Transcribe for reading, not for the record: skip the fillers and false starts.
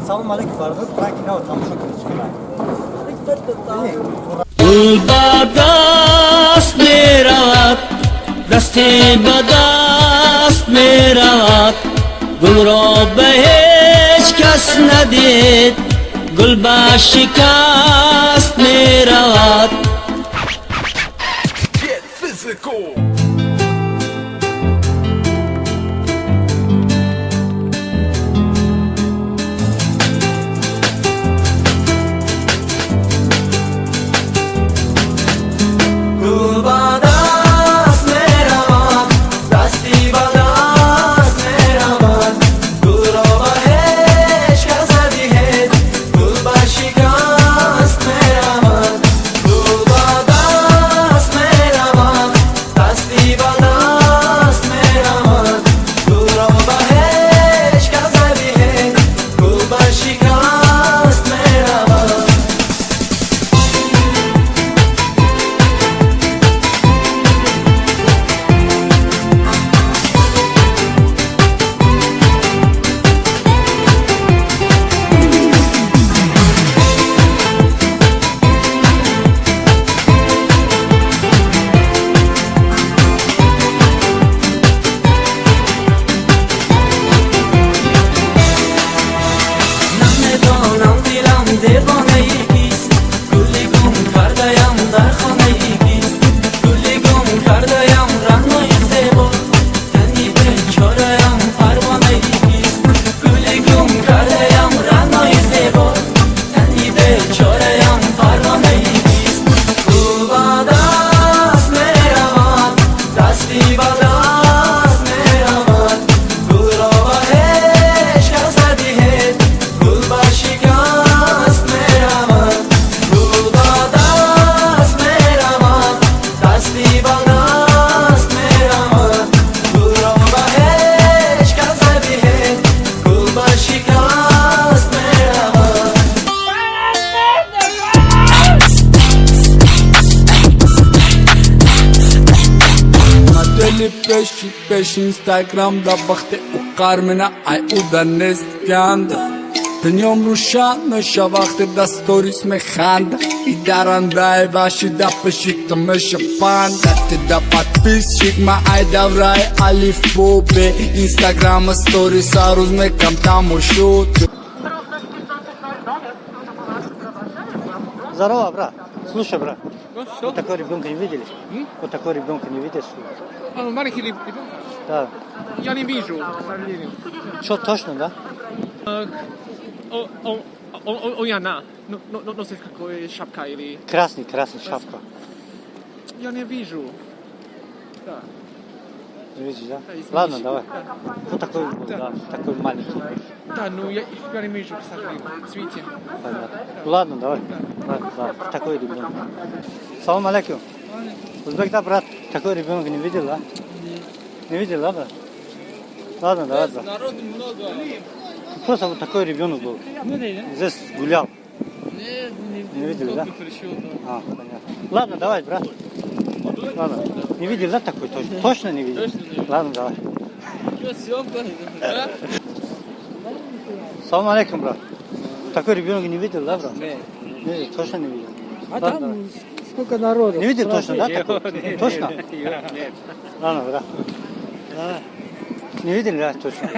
Салом алейкум, бардор. Пракина ва тамошо кунед. گل با دست می رود دستی به دست می رود گل را به هیچ کس ندید گل به شکست می رود پیش اینستاگرام دا وقت او قرمنه ای او در نست گند دنیام روشن نشه وقت دا ستوریس میخنده ای درنده باشی دا پشیک تو میشه پنده تی دا پادپیس شیک ما ای دورای الف بو به اینستاگرام ستوریس روز میکم تماشو. Здорово, брат. Слушай, брат. Вот такого ребенка не видели? Вот такого ребенка не видишь? Маленький ребенок? Да. Я не вижу, к сожалению. Что, точно, да? Яна, носит какой шапка или... Красный шапка. Я не вижу. Да. Не видишь, да? Да, если Ладно, видишь. давай. Да. Вот такой, да, такой маленький. Да, ну я не вижу, к сожалению. Цвети. Понятно. Ладно, давай. Ладно, да. Такой ребенок. Салам алейкум. Узбекда, брат, такой ребенок не видел, да? Не видел, да, брат? Ладно, давай, брат. Народу много. Просто вот такой ребенок был. Здесь гулял. Не видел, да? А, понятно. Ладно, давай, брат. Ладно. Не видел, да, такой точно? Точно не видел? Ладно, давай. Салам алейкум, брат. Такой ребенок не видел, да, брат? Нет, точно не видел. А там сколько народу? Не видел точно, да? Такой? Точно? Нет. Ладно, брат. Не видели, да, точно?